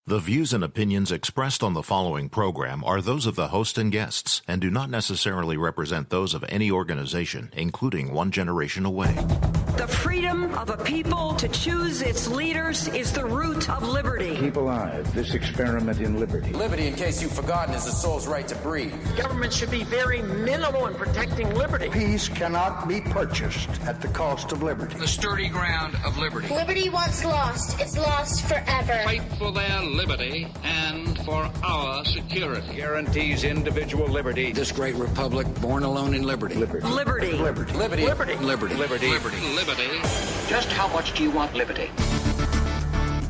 The views and opinions expressed on the following program are those of the host and guests and do not necessarily represent those of any organization, including One Generation Away. The freedom of a people to choose its leaders is the root of liberty. Keep alive this experiment in liberty. Liberty, in case you've forgotten, is the soul's right to breathe. Government should be very minimal in protecting liberty. Peace cannot be purchased at the cost of liberty. The sturdy ground of liberty. Liberty once lost is lost forever. Fight for their liberty and for our security. Guarantees individual liberty. This great republic, born alone in liberty. Liberty. Liberty. Liberty. Liberty. Liberty. Liberty. Liberty. Liberty. Just how much do you want liberty?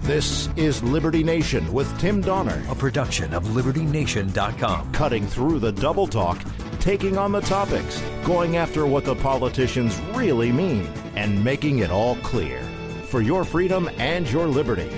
This is Liberty Nation with Tim Donner, a production of LibertyNation.com. cutting through the double talk, taking on the topics, going after what the politicians really mean, and making it all clear. For your freedom and your liberty.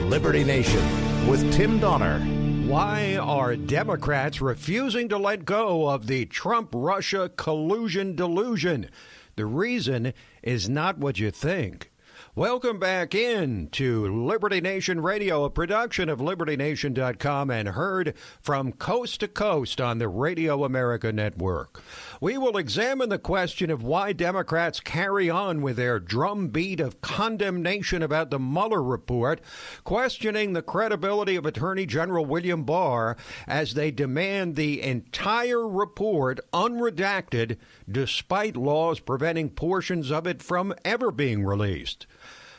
Liberty Nation with Tim Donner. Why are Democrats refusing to let go of the Trump-Russia collusion delusion? The reason is not what you think. Welcome back in to Liberty Nation Radio, a production of LibertyNation.com and heard from coast to coast on the Radio America Network. We will examine the question of why Democrats carry on with their drumbeat of condemnation about the Mueller report, questioning the credibility of Attorney General William Barr as they demand the entire report unredacted, despite laws preventing portions of it from ever being released.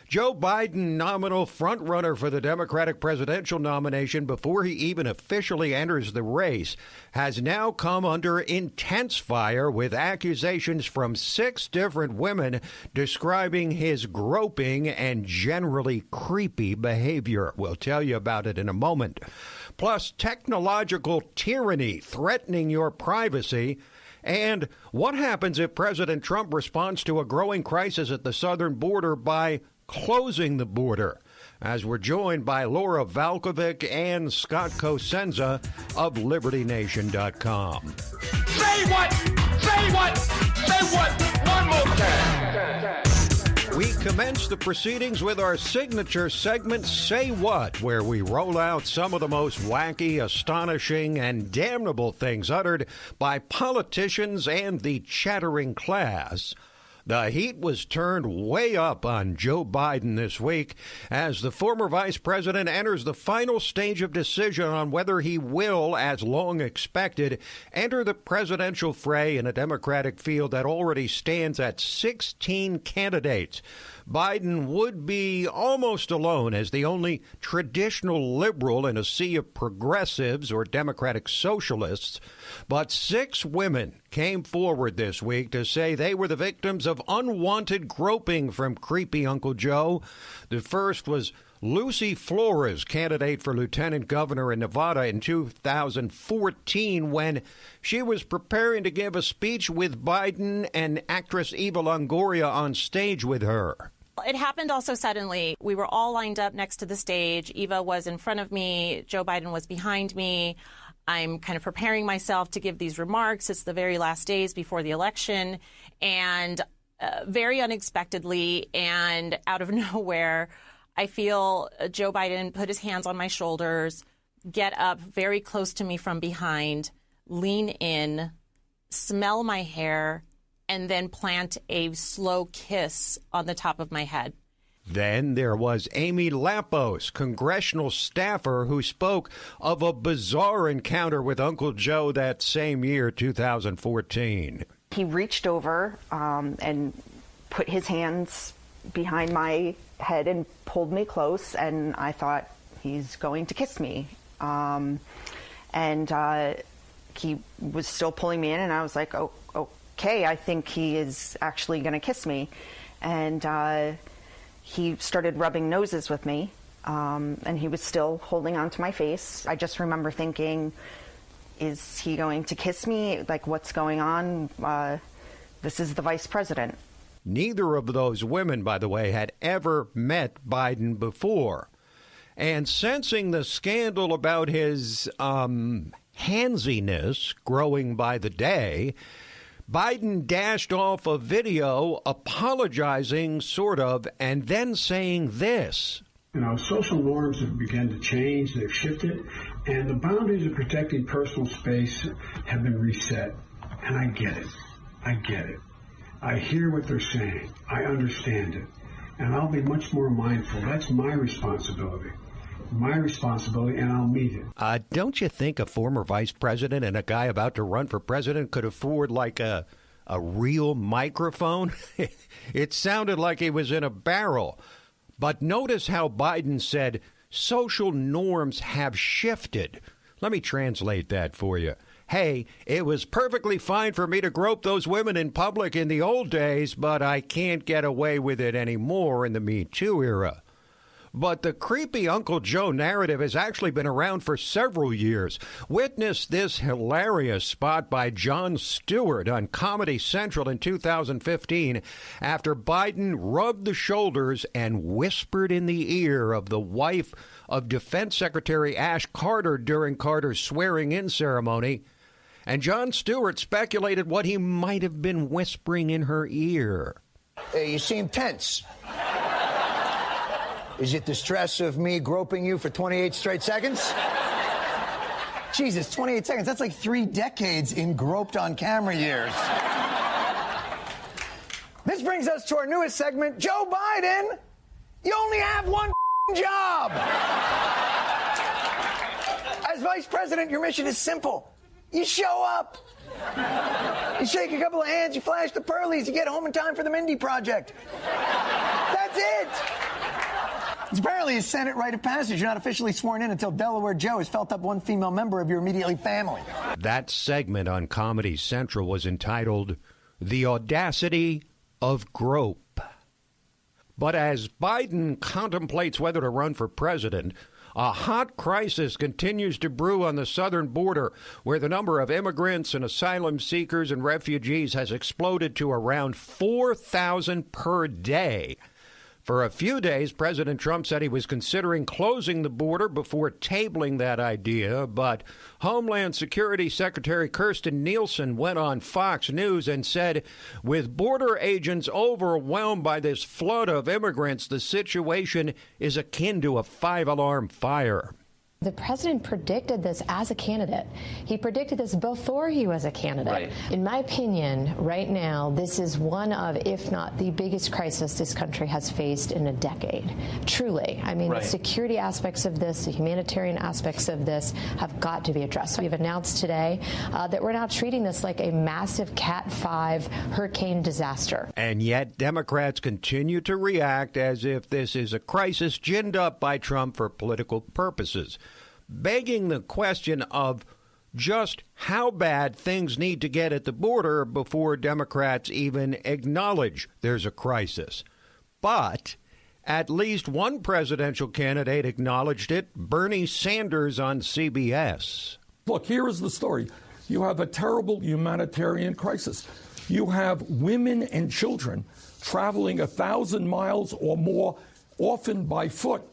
Joe Biden, nominal frontrunner for the Democratic presidential nomination before he even officially enters the race, has now come under intense fire with accusations from 6 different women describing his groping and generally creepy behavior. We'll tell you about it in a moment. Plus, technological tyranny threatening your privacy. And what happens if President Trump responds to a growing crisis at the southern border by closing the border? As we're joined by Laura Valkovic and Scott Cosenza of LibertyNation.com. Say what? Say what? Say what? One more time. We commence the proceedings with our signature segment, Say What, where we roll out some of the most wacky, astonishing, and damnable things uttered by politicians and the chattering class. The heat was turned way up on Joe Biden this week as the former vice president enters the final stage of decision on whether he will, as long expected, enter the presidential fray in a Democratic field that already stands at 16 candidates. Biden would be almost alone as the only traditional liberal in a sea of progressives or Democratic socialists. But 6 women came forward this week to say they were the victims of unwanted groping from creepy Uncle Joe. The first was Lucy Flores, candidate for lieutenant governor in Nevada in 2014, when she was preparing to give a speech with Biden and actress Eva Longoria on stage with her. It happened also suddenly. We were all lined up next to the stage. Eva was in front of me. Joe Biden was behind me. I'm kind of preparing myself to give these remarks. It's the very last days before the election. And very unexpectedly and out of nowhere, I feel Joe Biden put his hands on my shoulders, get up very close to me from behind, lean in, smell my hair, and then plant a slow kiss on the top of my head. Then there was Amy Lapos, congressional staffer, who spoke of a bizarre encounter with Uncle Joe that same year, 2014. He reached over and put his hands behind my head and pulled me close, and I thought, he's going to kiss me. And he was still pulling me in, and I was like, oh, okay, I think he is actually going to kiss me. And he started rubbing noses with me, and he was still holding on to my face. I just remember thinking, is he going to kiss me? Like, what's going on? This is the vice president. Neither of those women, by the way, had ever met Biden before. And sensing the scandal about his handsiness growing by the day, Biden dashed off a video apologizing, sort of, and then saying this. You know, social norms have begun to change, they've shifted, and the boundaries of protecting personal space have been reset. And I get it. I get it. I hear what they're saying. I understand it. And I'll be much more mindful. That's my responsibility. My responsibility, and I'll meet it. Don't you think a former vice president and a guy about to run for president could afford like a real microphone? It sounded like he was in a barrel. But notice how Biden said social norms have shifted. Let me translate that for you. Hey, it was perfectly fine for me to grope those women in public in the old days, but I can't get away with it anymore in the Me Too era. But the creepy Uncle Joe narrative has actually been around for several years. Witness this hilarious spot by Jon Stewart on Comedy Central in 2015 after Biden rubbed the shoulders and whispered in the ear of the wife of Defense Secretary Ash Carter during Carter's swearing-in ceremony. And Jon Stewart speculated what he might have been whispering in her ear. Hey, you seem tense. Is it the stress of me groping you for 28 straight seconds? Jesus, 28 seconds. That's like 3 decades in groped on camera years. This brings us to our newest segment. Joe Biden, you only have one job. As vice president, your mission is simple. You show up. You shake a couple of hands, you flash the pearlies, you get home in time for the Mindy Project. That's it. It's apparently a Senate rite of passage. You're not officially sworn in until Delaware Joe has felt up one female member of your immediate family. That segment on Comedy Central was entitled The Audacity of Grope. But as Biden contemplates whether to run for president, a hot crisis continues to brew on the southern border, where the number of immigrants and asylum seekers and refugees has exploded to around 4,000 per day. For a few days, President Trump said he was considering closing the border before tabling that idea, but Homeland Security Secretary Kirstjen Nielsen went on Fox News and said, with border agents overwhelmed by this flood of immigrants, the situation is akin to a 5-alarm fire. The president predicted this as a candidate. He predicted this before he was a candidate. Right. In my opinion, right now, this is one of, if not the biggest crisis this country has faced in a decade. Truly. I mean, Right. The security aspects of this, the humanitarian aspects of this have got to be addressed. We've announced today that we're now treating this like a massive Cat 5 hurricane disaster. And yet Democrats continue to react as if this is a crisis ginned up by Trump for political purposes, begging the question of just how bad things need to get at the border before Democrats even acknowledge there's a crisis. But at least one presidential candidate acknowledged it, Bernie Sanders on CBS. Look, here is the story. You have a terrible humanitarian crisis. You have women and children traveling 1,000 miles or more, often by foot,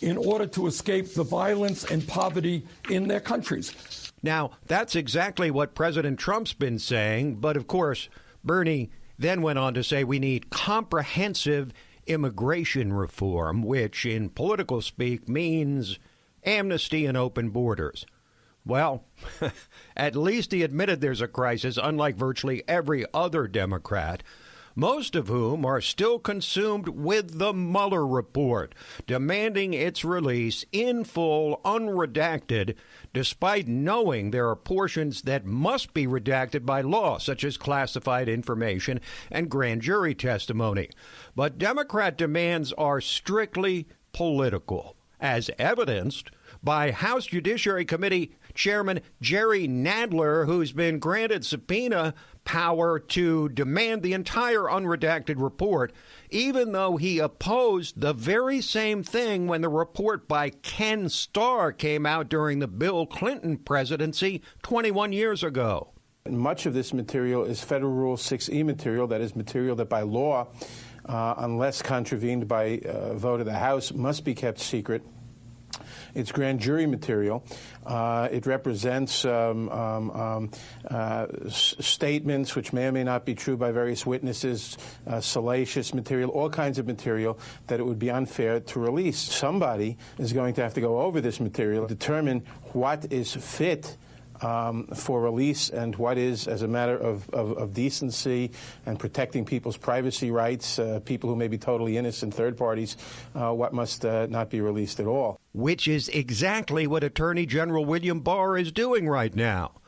in order to escape the violence and poverty in their countries. Now, that's exactly what President Trump's been saying. But, of course, Bernie then went on to say we need comprehensive immigration reform, which in political speak means amnesty and open borders. Well, at least he admitted there's a crisis, unlike virtually every other Democrat, most of whom are still consumed with the Mueller report, demanding its release in full, unredacted, despite knowing there are portions that must be redacted by law, such as classified information and grand jury testimony. But Democrat demands are strictly political, as evidenced by House Judiciary Committee Chairman Jerry Nadler, who's been granted subpoena power to demand the entire unredacted report, even though he opposed the very same thing when the report by Ken Starr came out during the Bill Clinton presidency 21 years ago. Much of this material is Federal Rule 6E material, that is material that by law, unless contravened by a vote of the House, must be kept secret. It's grand jury material. It represents statements which may or may not be true by various witnesses, salacious material, all kinds of material that it would be unfair to release. Somebody is going to have to go over this material, determine what is fit for release and what is, as a matter of decency and protecting people's privacy rights, people who may be totally innocent, third parties, what must not be released at all. Which is exactly what Attorney General William Barr is doing right now.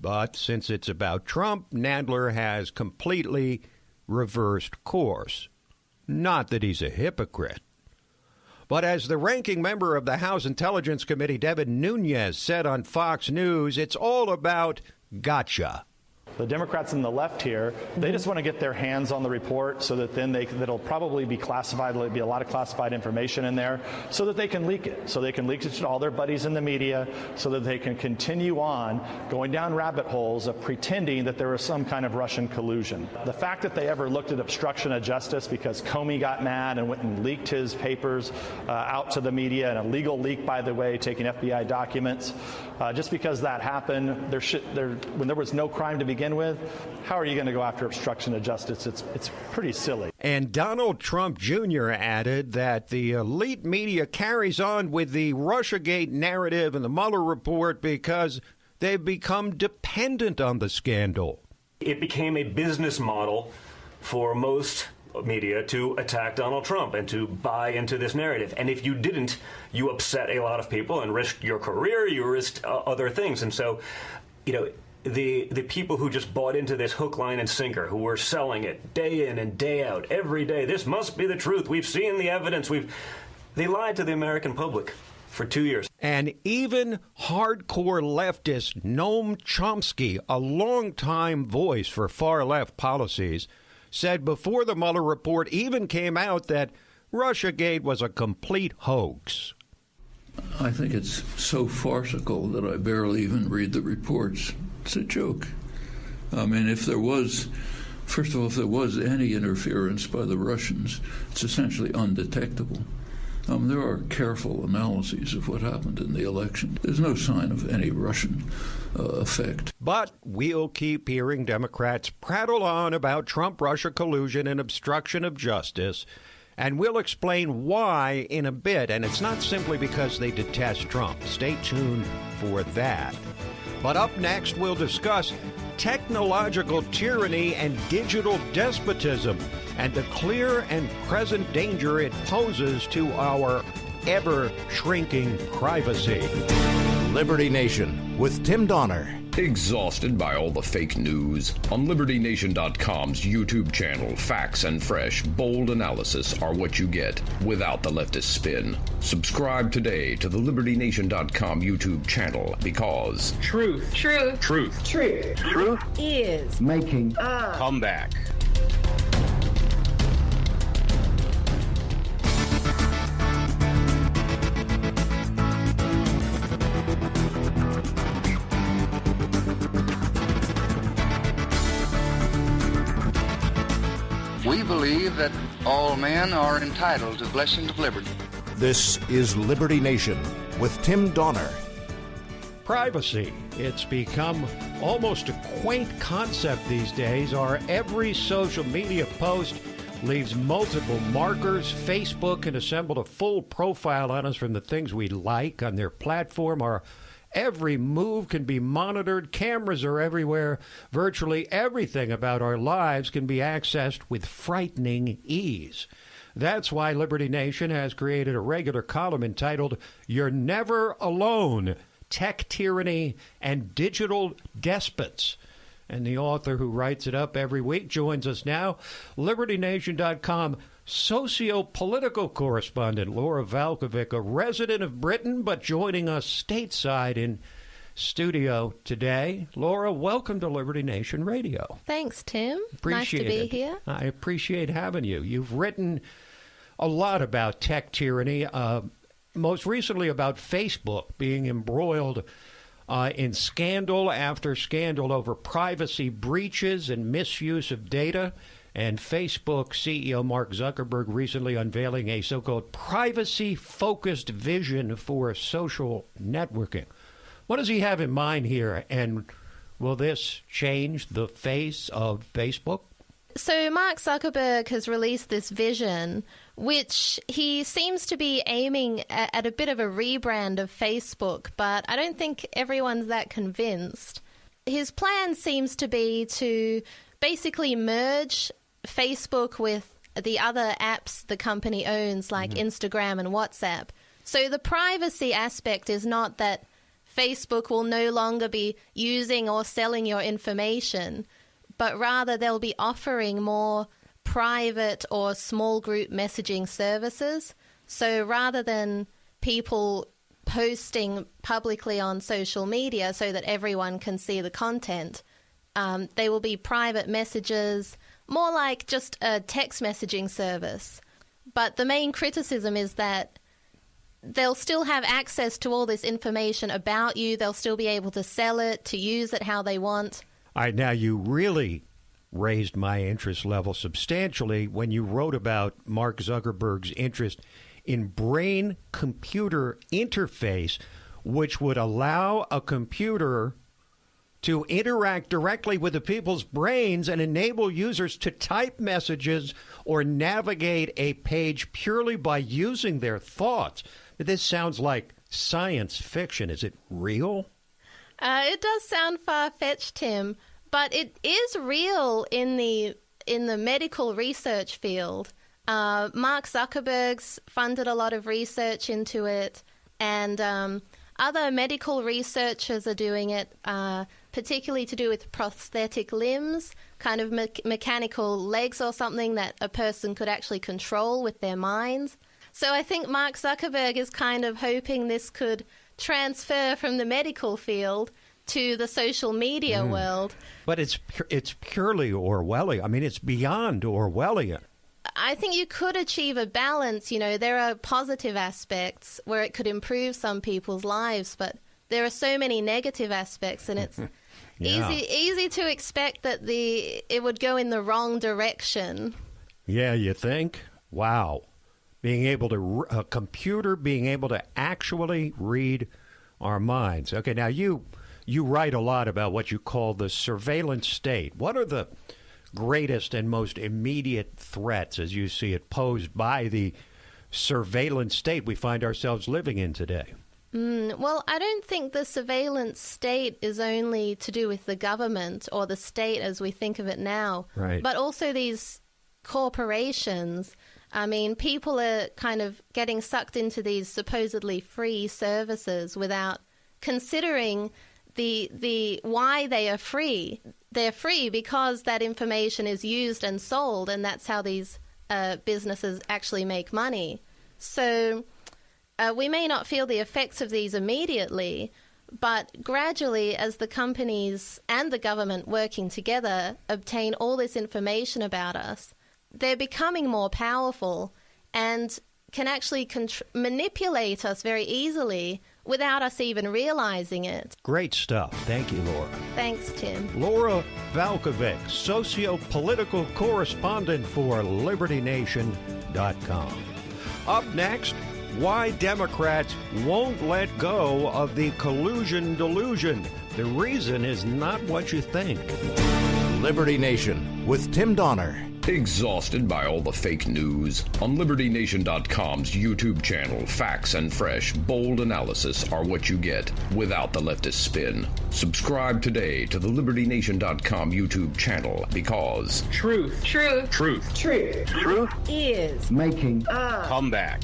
But since it's about Trump, Nadler has completely reversed course. Not that he's a hypocrite. But as the ranking member of the House Intelligence Committee, Devin Nunes, said on Fox News, it's all about gotcha. The Democrats on the left here, they just want to get their hands on the report so that then that'll probably be classified. There'll be a lot of classified information in there so that they can leak it. So they can leak it to all their buddies in the media so that they can continue on going down rabbit holes of pretending that there was some kind of Russian collusion. The fact that they ever looked at obstruction of justice because Comey got mad and went and leaked his papers out to the media, and a legal leak, by the way, taking FBI documents, just because that happened, when there was no crime to begin with, how are you going to go after obstruction of justice? It's pretty silly. And Donald Trump Jr. added that the elite media carries on with the Russiagate narrative and the Mueller report because they've become dependent on the scandal. It became a business model for most media to attack Donald Trump and to buy into this narrative. And if you didn't, you upset a lot of people and risked your career, you risked other things. And so, the people who just bought into this hook, line, and sinker, who were selling it day in and day out, every day, this must be the truth. We've seen the evidence. They lied to the American public for 2 years. And even hardcore leftist Noam Chomsky, a longtime voice for far-left policies, said before the Mueller report even came out that Russiagate was a complete hoax. I think it's so farcical that I barely even read the reports. It's a joke. I mean, if there was any interference by the Russians, it's essentially undetectable. There are careful analyses of what happened in the election. There's no sign of any Russian effect. But we'll keep hearing Democrats prattle on about Trump-Russia collusion and obstruction of justice, and we'll explain why in a bit. And it's not simply because they detest Trump. Stay tuned for that. But up next, we'll discuss technological tyranny and digital despotism and the clear and present danger it poses to our ever-shrinking privacy. Liberty Nation with Tim Donner. Exhausted by all the fake news? On LibertyNation.com's YouTube channel, facts and fresh, bold analysis are what you get without the leftist spin. Subscribe today to the LibertyNation.com YouTube channel because truth is making a comeback. We believe that all men are entitled to blessings of liberty. This is Liberty Nation with Tim Donner. Privacy. It's become almost a quaint concept these days. Our every social media post leaves multiple markers. Facebook can assemble a full profile on us from the things we like on their platform. Our every move can be monitored. Cameras are everywhere. Virtually everything about our lives can be accessed with frightening ease. That's why Liberty Nation has created a regular column entitled You're Never Alone, Tech Tyranny and Digital Despots. And the author who writes it up every week joins us now, LibertyNation.com socio-political correspondent Laura Valkovic, a resident of Britain, but joining us stateside in studio today. Laura, welcome to Liberty Nation Radio. Thanks, Tim. Appreciate nice to be it. here. I appreciate having you. You've written a lot about tech tyranny, most recently about Facebook being embroiled in scandal after scandal over privacy breaches and misuse of data. And Facebook CEO Mark Zuckerberg recently unveiling a so-called privacy-focused vision for social networking. What does he have in mind here, and will this change the face of Facebook? So Mark Zuckerberg has released this vision, which he seems to be aiming at a bit of a rebrand of Facebook, but I don't think everyone's that convinced. His plan seems to be to basically merge Facebook with the other apps the company owns, like Instagram and WhatsApp. So the privacy aspect is not that Facebook will no longer be using or selling your information, but rather they'll be offering more private or small group messaging services. So rather than people posting publicly on social media so that everyone can see the content, they will be private messages, more like just a text messaging service. But the main criticism is that they'll still have access to all this information about you. They'll still be able to sell it, to use it how they want. All right, now you really raised my interest level substantially when you wrote about Mark Zuckerberg's interest in brain-computer interface, which would allow a computer to interact directly with the people's brains and enable users to type messages or navigate a page purely by using their thoughts. This sounds like science fiction. Is it real? It does sound far-fetched, Tim, but it is real in the medical research field. Mark Zuckerberg's funded a lot of research into it, and other medical researchers are doing it, particularly to do with prosthetic limbs, kind of mechanical legs or something that a person could actually control with their minds. So I think Mark Zuckerberg is kind of hoping this could transfer from the medical field to the social media world. But it's purely Orwellian. I mean, it's beyond Orwellian. I think you could achieve a balance. You know, there are positive aspects where it could improve some people's lives, but there are so many negative aspects, and it's easy to expect that it would go in the wrong direction. Yeah, you think? Wow. Being able to, a computer being able to actually read our minds. Okay, now you write a lot about what you call the surveillance state. What are the greatest and most immediate threats, as you see it, posed by the surveillance state we find ourselves living in today? Well, I don't think the surveillance state is only to do with the government or the state as we think of it now, right, but also these corporations. I mean, people are kind of getting sucked into these supposedly free services without considering the why they are free. They're free because that information is used and sold, and that's how these businesses actually make money. So we may not feel the effects of these immediately, but gradually, as the companies and the government working together obtain all this information about us, they're becoming more powerful and can actually manipulate us very easily without us even realizing it. Great stuff. Thank you, Laura. Thanks, Tim. Laura Valkovic, socio-political correspondent for LibertyNation.com. Up next, why Democrats won't let go of the collusion delusion. The reason is not what you think. Liberty Nation with Tim Donner. Exhausted by all the fake news? On LibertyNation.com's YouTube channel, facts and fresh, bold analysis are what you get without the leftist spin. Subscribe today to the LibertyNation.com YouTube channel because truth is making a comeback.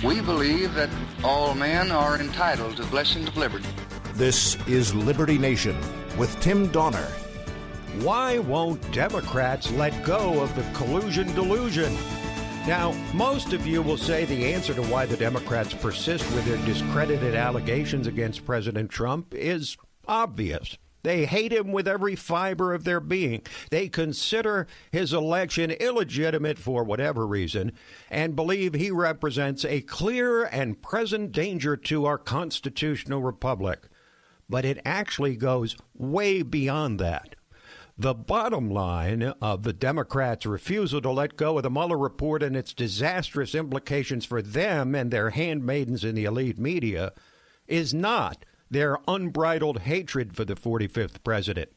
We believe that all men are entitled to blessings of liberty. This is Liberty Nation with Tim Donner. Why won't Democrats let go of the collusion delusion? Now, most of you will say the answer to why the Democrats persist with their discredited allegations against President Trump is obvious. They hate him with every fiber of their being. They consider his election illegitimate for whatever reason and believe he represents a clear and present danger to our constitutional republic. But it actually goes way beyond that. The bottom line of the Democrats' refusal to let go of the Mueller report and its disastrous implications for them and their handmaidens in the elite media is not their unbridled hatred for the 45th president.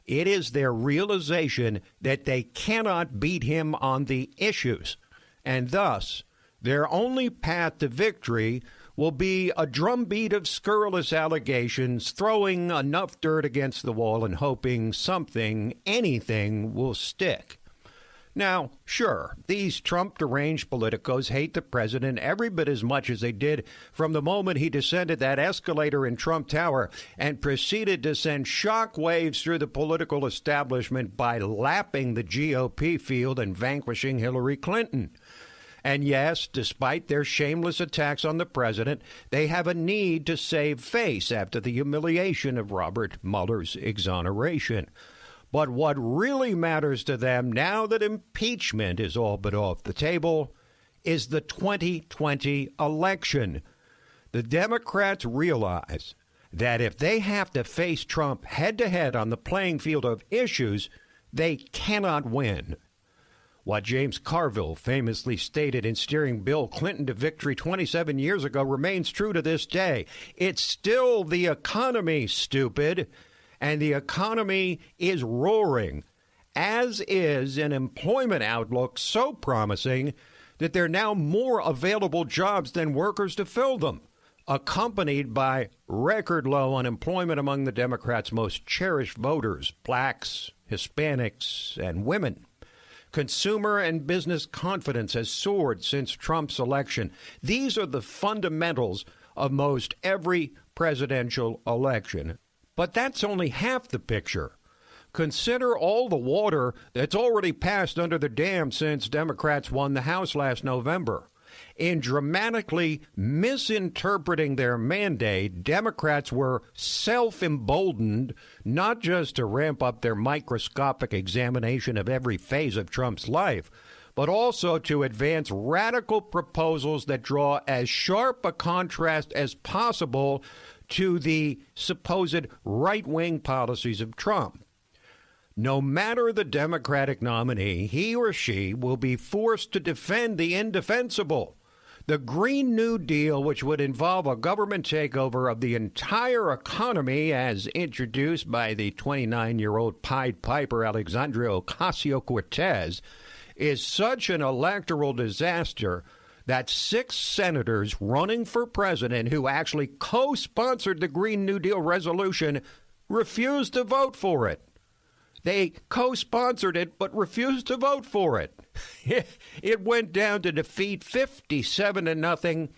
It is their realization that they cannot beat him on the issues, and thus their only path to victory will be a drumbeat of scurrilous allegations, throwing enough dirt against the wall and hoping something, anything, will stick. Now, sure, these Trump-deranged politicos hate the president every bit as much as they did from the moment he descended that escalator in Trump Tower and proceeded to send shock waves through the political establishment by lapping the GOP field and vanquishing Hillary Clinton. And yes, despite their shameless attacks on the president, they have a need to save face after the humiliation of Robert Mueller's exoneration. But what really matters to them now that impeachment is all but off the table is the 2020 election. The Democrats realize that if they have to face Trump head-to-head on the playing field of issues, they cannot win. What James Carville famously stated in steering Bill Clinton to victory 27 years ago remains true to this day. It's still the economy, stupid, and the economy is roaring, as is an employment outlook so promising that there are now more available jobs than workers to fill them, accompanied by record low unemployment among the Democrats' most cherished voters, blacks, Hispanics, and women. Consumer and business confidence has soared since Trump's election. These are the fundamentals of most every presidential election. But that's only half the picture. Consider all the water that's already passed under the dam since Democrats won the House last November. In dramatically misinterpreting their mandate, Democrats were self-emboldened not just to ramp up their microscopic examination of every phase of Trump's life, but also to advance radical proposals that draw as sharp a contrast as possible to the supposed right-wing policies of Trump. No matter the Democratic nominee, he or she will be forced to defend the indefensible. The Green New Deal, which would involve a government takeover of the entire economy as introduced by the 29-year-old Pied Piper Alexandria Ocasio-Cortez, is such an electoral disaster that 6 senators running for president who actually co-sponsored the Green New Deal resolution refused to vote for it. They co-sponsored it, but refused to vote for it. It went down to defeat 57-0,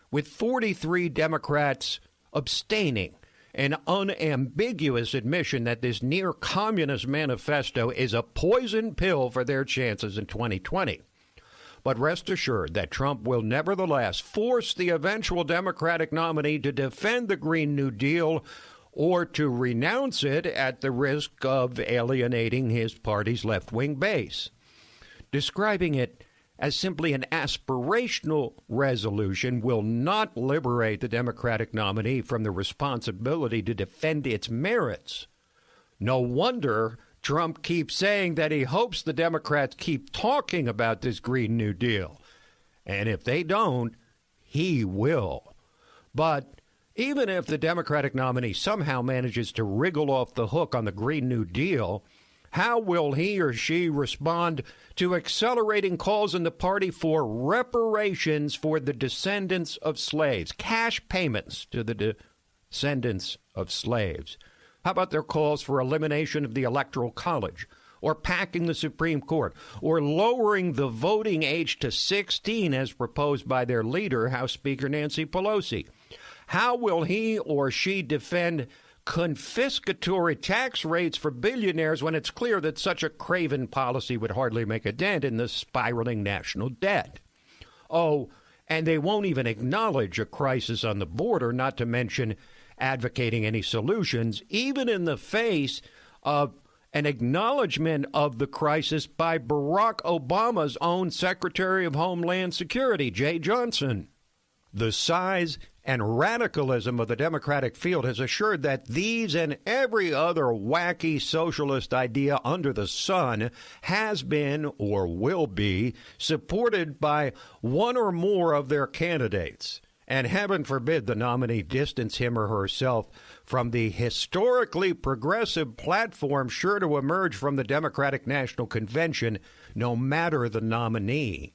with 43 Democrats abstaining, an unambiguous admission that this near-communist manifesto is a poison pill for their chances in 2020. But rest assured that Trump will nevertheless force the eventual Democratic nominee to defend the Green New Deal or to renounce it at the risk of alienating his party's left-wing base. Describing it as simply an aspirational resolution will not liberate the Democratic nominee from the responsibility to defend its merits. No wonder Trump keeps saying that he hopes the Democrats keep talking about this Green New Deal. And if they don't, he will. But even if the Democratic nominee somehow manages to wriggle off the hook on the Green New Deal, how will he or she respond to accelerating calls in the party for reparations for the descendants of slaves, cash payments to the descendants of slaves? How about their calls for elimination of the Electoral College, or packing the Supreme Court, or lowering the voting age to 16 as proposed by their leader, House Speaker Nancy Pelosi? How will he or she defend confiscatory tax rates for billionaires when it's clear that such a craven policy would hardly make a dent in the spiraling national debt? Oh, And they won't even acknowledge a crisis on the border, not to mention advocating any solutions, even in the face of an acknowledgement of the crisis by Barack Obama's own Secretary of Homeland Security, Jay Johnson. The size and radicalism of the Democratic field has assured that these and every other wacky socialist idea under the sun has been or will be supported by one or more of their candidates. And heaven forbid the nominee distance him or herself from the historically progressive platform sure to emerge from the Democratic National Convention, no matter the nominee.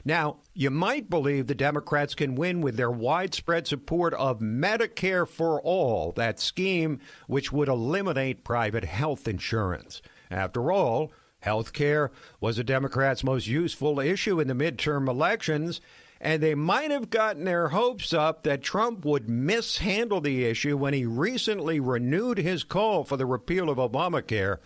Now, you might believe the Democrats can win with their widespread support of Medicare for All, that scheme which would eliminate private health insurance. After all, health care was the Democrats' most useful issue in the midterm elections, and they might have gotten their hopes up that Trump would mishandle the issue when he recently renewed his call for the repeal of Obamacare.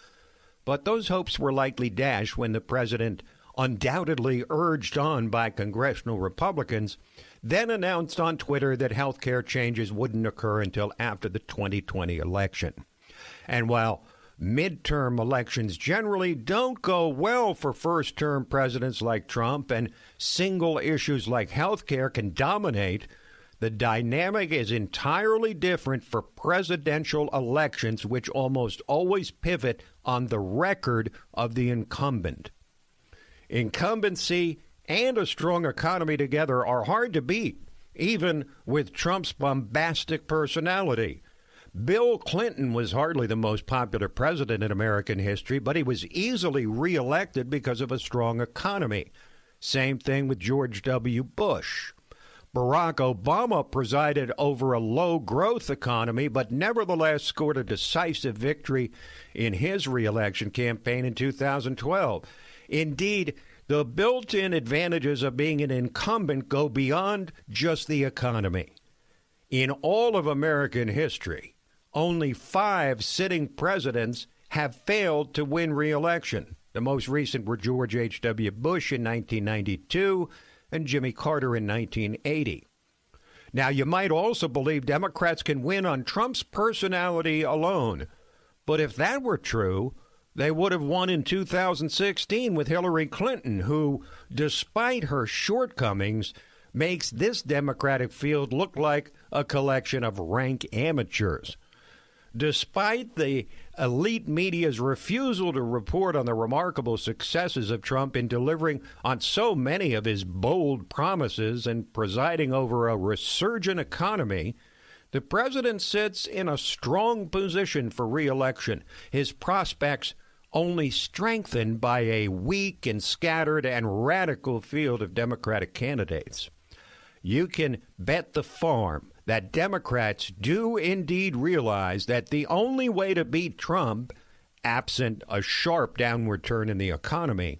But those hopes were likely dashed when the president, undoubtedly urged on by congressional Republicans, then announced on Twitter that health care changes wouldn't occur until after the 2020 election. And while midterm elections generally don't go well for first-term presidents like Trump, and single issues like health care can dominate, the dynamic is entirely different for presidential elections, which almost always pivot on the record of the incumbent. Incumbency and a strong economy together are hard to beat, even with Trump's bombastic personality. Bill Clinton was hardly the most popular president in American history, but he was easily reelected because of a strong economy. Same thing with George W. Bush. Barack Obama presided over a low-growth economy, but nevertheless scored a decisive victory in his reelection campaign in 2012. Indeed, the built-in advantages of being an incumbent go beyond just the economy. In all of American history, only 5 sitting presidents have failed to win re-election. The most recent were George H.W. Bush in 1992 and Jimmy Carter in 1980. Now, you might also believe Democrats can win on Trump's personality alone. But if that were true, they would have won in 2016 with Hillary Clinton, who, despite her shortcomings, makes this Democratic field look like a collection of rank amateurs. Despite the elite media's refusal to report on the remarkable successes of Trump in delivering on so many of his bold promises and presiding over a resurgent economy, the president sits in a strong position for re-election, his prospects only strengthened by a weak and scattered and radical field of Democratic candidates. You can bet the farm that Democrats do indeed realize that the only way to beat Trump, absent a sharp downward turn in the economy,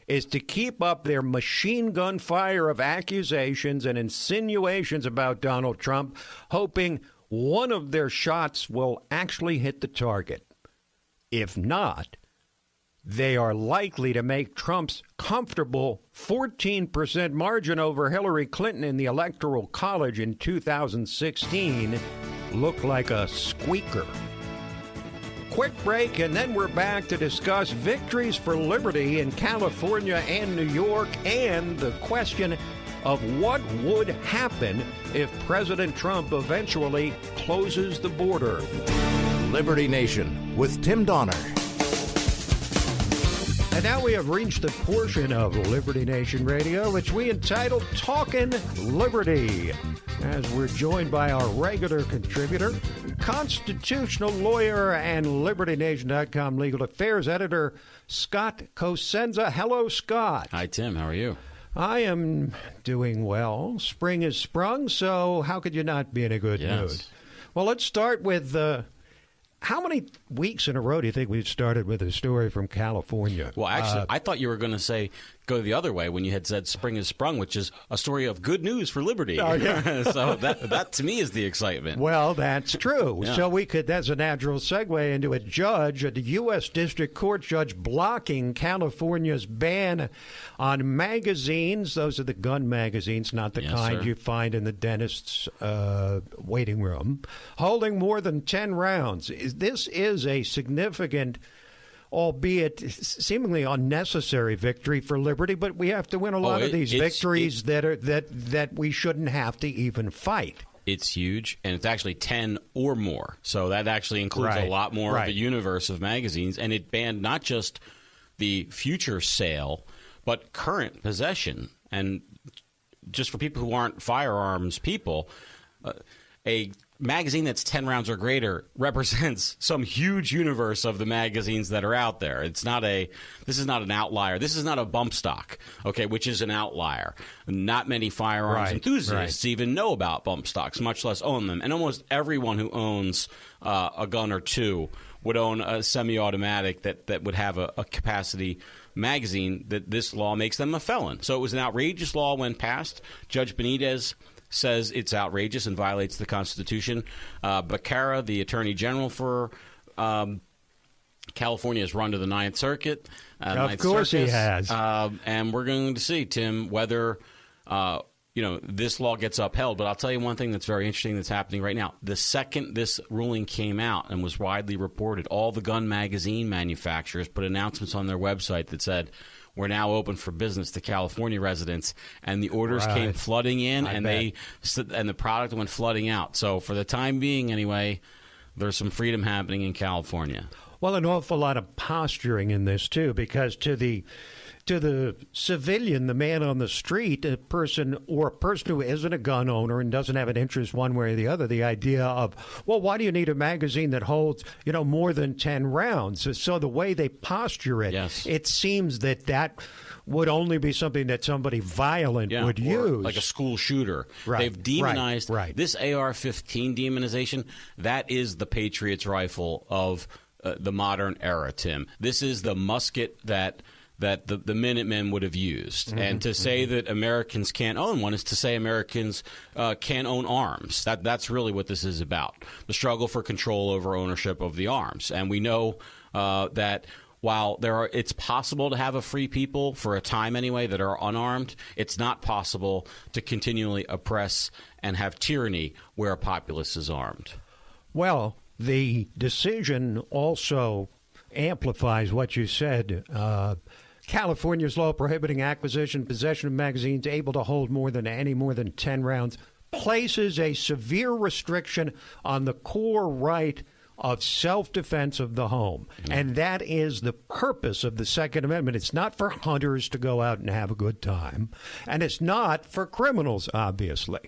is to keep up their machine gun fire of accusations and insinuations about Donald Trump, hoping one of their shots will actually hit the target. If not, they are likely to make Trump's comfortable 14% margin over Hillary Clinton in the Electoral College in 2016 look like a squeaker. Quick break, and then we're back to discuss victories for liberty in California and New York and the question of what would happen if President Trump eventually closes the border. Liberty Nation with Tim Donner. And now we have reached the portion of Liberty Nation Radio, which we entitled Talkin' Liberty, as we're joined by our regular contributor, constitutional lawyer, and LibertyNation.com legal affairs editor, Scott Cosenza. Hello, Scott. Hi, Tim. How are you? I am doing well. Spring has sprung, so how could you not be in a good mood? Well, let's start with how many weeks in a row do you think we've started with a story from California? Well, actually, I thought you were going to say go the other way when you had said spring has sprung, which is a story of good news for liberty. Oh, yeah. So that to me is the excitement. Well, that's true. Yeah. So that's a natural segue into a U.S. District Court judge blocking California's ban on magazines. Those are the gun magazines, not the kind you find in the dentist's waiting room, holding more than 10 rounds. This is a significant, albeit seemingly unnecessary, victory for liberty, but we have to win a lot of these victories that we shouldn't have to even fight. It's huge, and it's actually 10 or more. So that actually includes a lot more of the universe of magazines, and it banned not just the future sale, but current possession. And just for people who aren't firearms people, a magazine that's 10 rounds or greater represents some huge universe of the magazines that are out there. This is not an outlier. This is not a bump stock, okay, which is an outlier. Not many firearms enthusiasts even know about bump stocks, much less own them. And almost everyone who owns a gun or two would own a semi-automatic that would have a capacity magazine. That this law makes them a felon. So it was an outrageous law when passed. Judge Benitez says it's outrageous and violates the Constitution. Becerra, the Attorney General for California, has run to the Ninth Circuit. Of course he has. And we're going to see, Tim, whether this law gets upheld. But I'll tell you one thing that's very interesting that's happening right now. The second this ruling came out and was widely reported, all the gun magazine manufacturers put announcements on their website that said, we're now open for business to California residents, and the orders came flooding in, and the product went flooding out. So for the time being, anyway, there's some freedom happening in California. Well, an awful lot of posturing in this too, because to the civilian, the man on the street, a person who isn't a gun owner and doesn't have an interest one way or the other, the idea of, well, why do you need a magazine that holds, more than 10 rounds? So the way they posture it, it seems that would only be something that somebody violent would use. Like a school shooter. Right. They've demonized this AR-15 demonization. That is the Patriot's rifle of the modern era, Tim. This is the musket that the Minutemen would have used. Mm-hmm. And to say that Americans can't own one is to say Americans can't own arms. That's really what this is about, the struggle for control over ownership of the arms. And we know that while it's possible to have a free people, for a time anyway, that are unarmed, it's not possible to continually oppress and have tyranny where a populace is armed. Well, the decision also amplifies what you said. California's law prohibiting acquisition, possession of magazines able to hold more than 10 rounds places a severe restriction on the core right of self-defense of the home. Mm-hmm. And that is the purpose of the Second Amendment. It's not for hunters to go out and have a good time, and it's not for criminals, obviously.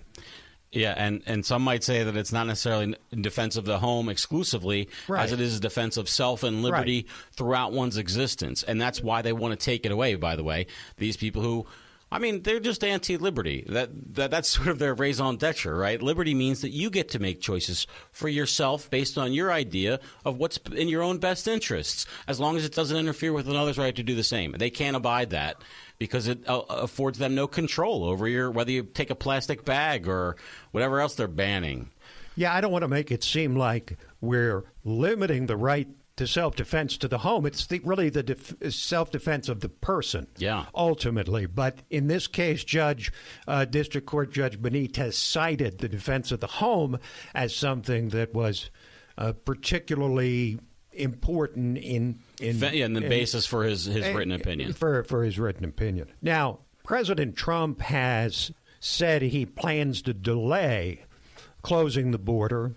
Yeah, and some might say that it's not necessarily in defense of the home exclusively, as it is a defense of self and liberty throughout one's existence. And that's why they want to take it away, by the way. These people who, they're just anti-liberty. That's sort of their raison d'etre, right? Liberty means that you get to make choices for yourself based on your idea of what's in your own best interests, as long as it doesn't interfere with another's right to do the same. They can't abide that, because it affords them no control over whether you take a plastic bag or whatever else they're banning. Yeah, I don't want to make it seem like we're limiting the right to self-defense to the home. It's really the self-defense of the person, ultimately. But in this case, District Court Judge Benitez cited the defense of the home as something that was particularly important in the basis for his written opinion. For his written opinion. Now, President Trump has said he plans to delay closing the border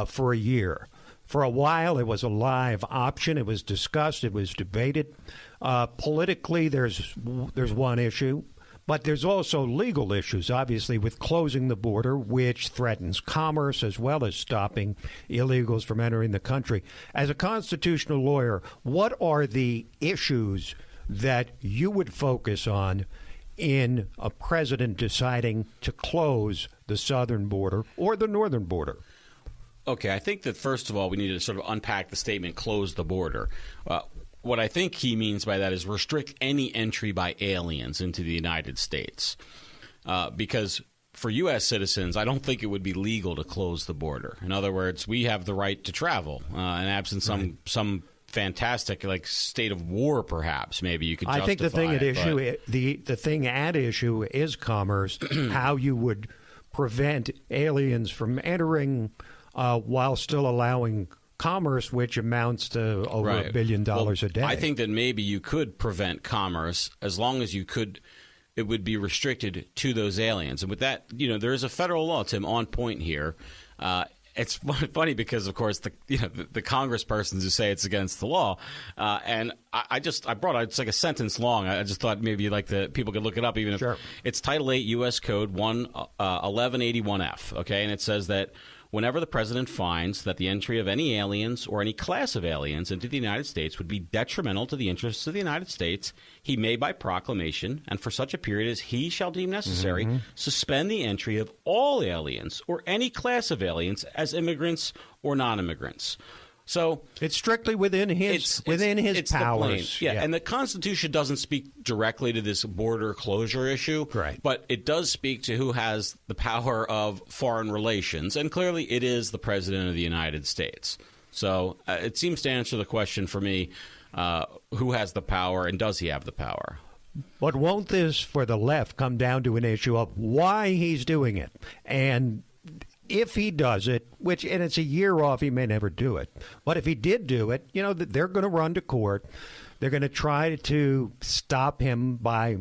for a year. For a while, it was a live option. It was discussed. It was debated. Politically, there's one issue. But there's also legal issues, obviously, with closing the border, which threatens commerce as well as stopping illegals from entering the country. As a constitutional lawyer, what are the issues that you would focus on in a president deciding to close the southern border or the northern border? Okay, I think that first of all, we need to sort of unpack the statement, close the border. what I think he means by that is restrict any entry by aliens into the United States. Because for U.S. citizens, I don't think it would be legal to close the border. In other words, we have the right to travel, and absent some fantastic state of war, perhaps maybe you could justify I think the thing at issue, the thing at issue is commerce. How you would prevent aliens from entering while still allowing commerce, which amounts to over $1 billion a day. I think that maybe you could prevent commerce as long as you could. It would be restricted to those aliens. And with that, there is a federal law, Tim, on point here. It's funny because, of course, the congresspersons who say it's against the law, and I brought it. It's like a sentence long. I just thought maybe people could look it up, even if it's Title 8 U.S. Code 1181F. Okay, and it says that whenever the president finds that the entry of any aliens or any class of aliens into the United States would be detrimental to the interests of the United States, he may, by proclamation, and for such a period as he shall deem necessary, suspend the entry of all aliens or any class of aliens as immigrants or non-immigrants. So it's strictly within his powers. Yeah, and the Constitution doesn't speak directly to this border closure issue, but it does speak to who has the power of foreign relations, and clearly it is the President of the United States. So it seems to answer the question for me, who has the power and does he have the power? But won't this, for the left, come down to an issue of why he's doing it? And if he does it, and it's a year off, he may never do it. But if he did do it, they're going to run to court. They're going to try to stop him by,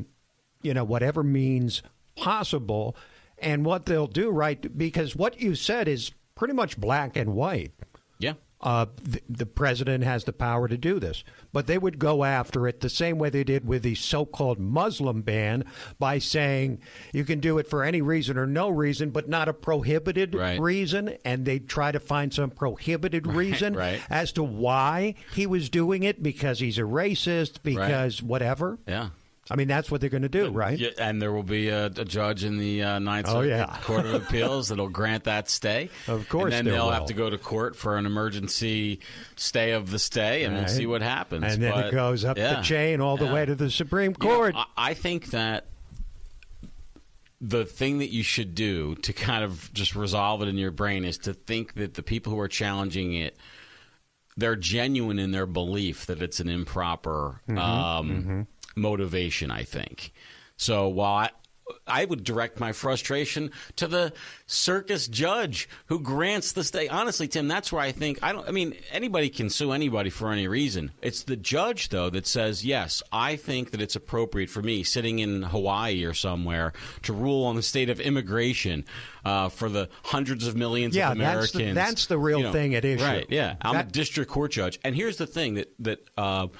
whatever means possible. And what they'll do, because what you said is pretty much black and white. Yeah. The president has the power to do this. But they would go after it the same way they did with the so-called Muslim ban by saying you can do it for any reason or no reason, but not a prohibited reason. And they'd try to find some prohibited reason as to why he was doing it, because he's a racist, because whatever. Yeah. I mean, that's what they're going to do, right? Yeah, and there will be a judge in the Ninth Circuit Court of Appeals that will grant that stay. Of course, and then they'll have to go to court for an emergency stay of the stay, and we'll see what happens. And then it goes up the chain all the way to the Supreme Court. I think that the thing that you should do to kind of just resolve it in your brain is to think that the people who are challenging it, they're genuine in their belief that it's an improper motivation, I think. So while I would direct my frustration to the circus judge who grants the stay. Honestly, Tim, that's where I think anybody can sue anybody for any reason. It's the judge, though, that says, yes, I think that it's appropriate for me sitting in Hawaii or somewhere to rule on the state of immigration for the hundreds of millions of Americans. That's the real thing at issue. Right, yeah. I'm a district court judge. And here's the thing, that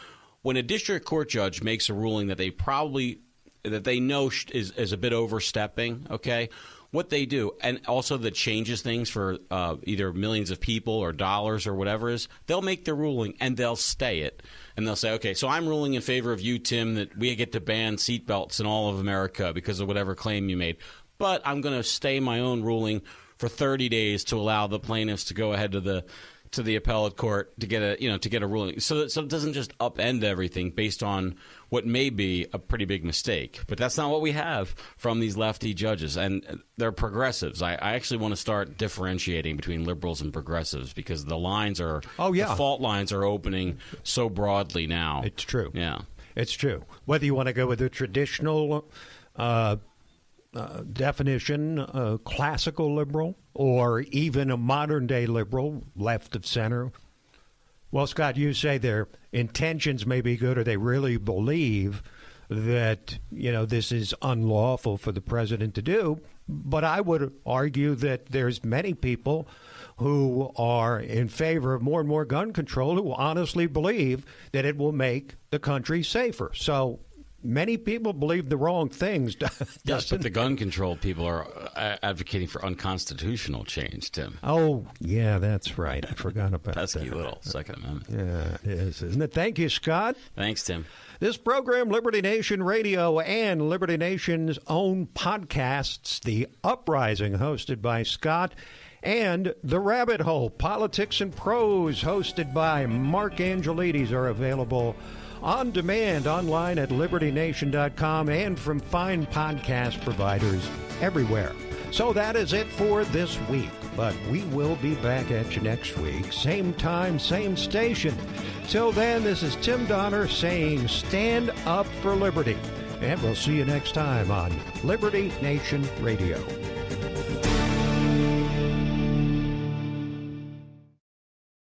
when a district court judge makes a ruling that they know is a bit overstepping, okay, what they do, and also that changes things for either millions of people or dollars or whatever is, they'll make their ruling and they'll stay it. And they'll say, okay, so I'm ruling in favor of you, Tim, that we get to ban seatbelts in all of America because of whatever claim you made. But I'm going to stay my own ruling for 30 days to allow the plaintiffs to go ahead to the appellate court to get a ruling, so it doesn't just upend everything based on what may be a pretty big mistake. But that's not what we have from these lefty judges, and they're progressives. I actually want to start differentiating between liberals and progressives because the lines are the fault lines are opening so broadly now. It's true. Yeah, it's true. Whether you want to go with the traditional definition, classical liberal, or even a modern-day liberal, left of center. Well, Scott, you say their intentions may be good or they really believe that, this is unlawful for the president to do. But I would argue that there's many people who are in favor of more and more gun control who honestly believe that it will make the country safer. So many people believe the wrong things. Yes, but the gun control people are advocating for unconstitutional change, Tim. Oh, yeah, that's right. I forgot about that. Pesky little Second Amendment. Yeah, it is, isn't it? Thank you, Scott. Thanks, Tim. This program, Liberty Nation Radio and Liberty Nation's own podcasts, The Uprising, hosted by Scott, And The Rabbit Hole, Politics and Prose, hosted by Mark Angelides, are available on demand online at LibertyNation.com and from fine podcast providers everywhere. So that is it for this week, but we will be back at you next week. Same time, same station. Till then, this is Tim Donner saying stand up for liberty. And we'll see you next time on Liberty Nation Radio.